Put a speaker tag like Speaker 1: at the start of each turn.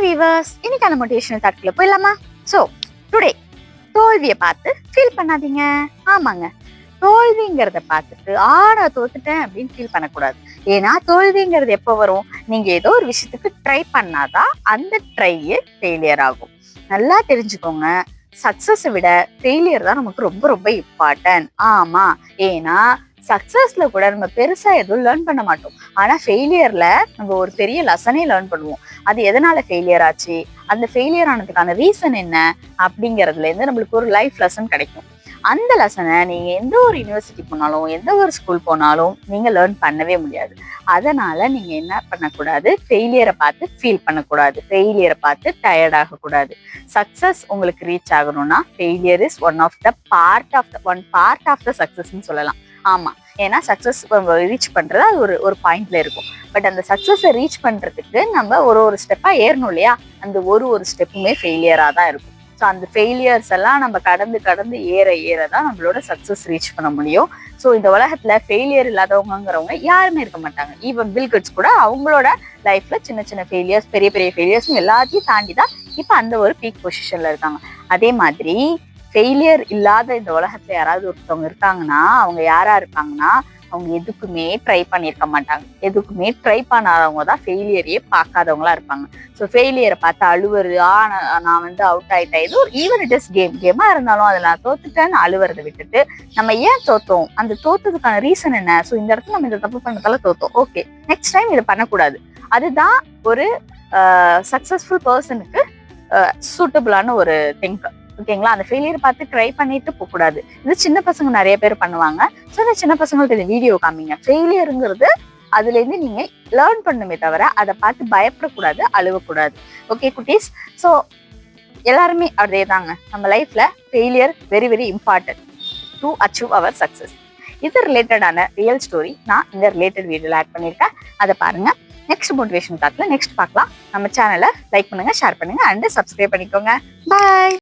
Speaker 1: Hi viewers, இன்னைக்கான motivational தாட்குள்ள போயிடலாமா? So today தோல்வியை பார்த்து ஃபீல் பண்ணாதீங்க. ஆமாங்க, தோல்விங்கிறத பார்த்துட்டு நான் தோத்துட்டேன் அப்படின்னு ஃபீல் பண்ணக்கூடாது. ஏன்னா தோல்விங்கிறது எப்போ வரும்? நீங்க ஏதோ ஒரு விஷயத்துக்கு ட்ரை பண்ணாதான் அந்த ட்ரையே ஃபெயிலியர் ஆகும். நல்லா தெரிஞ்சுக்கோங்க, சக்சஸை விட ஃபெயிலியர் தான் நமக்கு ரொம்ப ரொம்ப இம்பார்ட்டன்ட். ஆமா, ஏன்னா சக்சஸ்ல கூட நம்ம பெருசா எதுவும் லேர்ன் பண்ண மாட்டோம். ஆனா ஃபெயிலியர்ல நம்ம ஒரு பெரிய லெசனே லேர்ன் பண்ணுவோம். அது எதனால ஃபெயிலியர் ஆச்சு, அந்த ஃபெயிலியர் ஆனதுக்கான ரீசன் என்ன அப்படிங்கறதுல இருந்து நம்மளுக்கு ஒரு லைஃப் லெசன் கிடைக்கும். அந்த லெசனை நீங்க எந்த ஒரு யூனிவர்சிட்டி போனாலும் எந்த ஒரு ஸ்கூல் போனாலும் நீங்க லேர்ன் பண்ணவே முடியாது. அதனால நீங்க என்ன பண்ணக்கூடாது, ஃபெயிலியரை பார்த்து ஃபீல் பண்ணக்கூடாது, ஃபெயிலியரை பார்த்து டயர்ட் ஆகக்கூடாது. சக்சஸ் உங்களுக்கு ரீச் ஆகணும்னா failure is one part of the சக்சஸ்ன்னு சொல்லலாம். ஆமா, ஏன்னா சக்சஸ் ரீச் பண்றது அது ஒரு பாயிண்ட்ல இருக்கும். பட் அந்த சக்சஸை ரீச் பண்றதுக்கு நம்ம ஒரு ஸ்டெப்பா ஏறணும் இல்லையா? அந்த ஒரு ஸ்டெப்புமே ஃபெயிலியரா தான் இருக்கும். ஸோ அந்த ஃபெயிலியர்ஸ் எல்லாம் நம்ம கடந்து ஏற தான் நம்மளோட சக்சஸ் ரீச் பண்ண முடியும். ஸோ இந்த உலகத்துல ஃபெயிலியர் இல்லாதவங்கிறவங்க யாருமே இருக்க மாட்டாங்க. ஈவன் பில் கேட்ஸ் கூட அவங்களோட லைஃப்ல சின்ன ஃபெயிலியர்ஸ், பெரிய ஃபெயிலியர்ஸ் எல்லாத்தையும் தாண்டி தான் இப்போ அந்த ஒரு பீக் பொசிஷன்ல இருக்காங்க. அதே மாதிரி ஃபெயிலியர் இல்லாத இந்த உலகத்துல யாராவது ஒருத்தவங்க இருக்காங்கன்னா அவங்க யாரா இருப்பாங்கன்னா, அவங்க எதுக்குமே ட்ரை பண்ணியிருக்க மாட்டாங்க. எதுக்குமே ட்ரை பண்ணாதவங்க தான் ஃபெயிலியரையே பார்க்காதவங்களா இருப்பாங்க. ஸோ ஃபெயிலியரை பார்த்து அழுவுறது, நான் அவுட் ஆயிட்டேன், இது ஈவன் இட் இஸ் கேமா இருந்தாலும் அதில் நான் தோத்துட்டேன்னு அழுவுறதை விட்டுட்டு நம்ம ஏன் தோத்தோம், அந்த தோத்ததுக்கான ரீசன் என்ன, ஸோ இந்த இடத்துல நம்ம இந்த தப்பு பண்ணதால தோத்தோம், ஓகே நெக்ஸ்ட் டைம் இதை பண்ணக்கூடாது. அதுதான் ஒரு சக்சஸ்ஃபுல் பர்சனுக்கு சூட்டபிளான ஒரு திங்க். ஓகேங்களா? அந்த ஃபெயிலியர் பார்த்து ட்ரை பண்ணிட்டு போகக்கூடாது. இது சின்ன பசங்க நிறைய பேர் பண்ணுவாங்க. ஸோ இந்த சின்ன பசங்களுக்கு இந்த வீடியோ காமிங்க. ஃபெயிலியருங்கிறது அதுல இருந்து நீங்க லேர்ன் பண்ணுமே தவிர அதை பார்த்து பயப்படக்கூடாது, அழுவக்கூடாது. ஓகே குட்டீஸ்? ஸோ எல்லாருமே அதே தாங்க. நம்ம லைஃப்ல failure very important to achieve our success. இது ரிலேட்டடான ரியல் ஸ்டோரி நான் இந்த ரிலேட்டட் வீடியோல ஆட் பண்ணியிருக்கேன். அதை பாருங்க. நெக்ஸ்ட் மோட்டிவேஷன் தாட்ல நெக்ஸ்ட் பார்க்கலாம். நம்ம சேனலை லைக் பண்ணுங்க, ஷேர் பண்ணுங்க அண்ட் சப்ஸ்கிரைப் பண்ணிக்கோங்க. பாய்.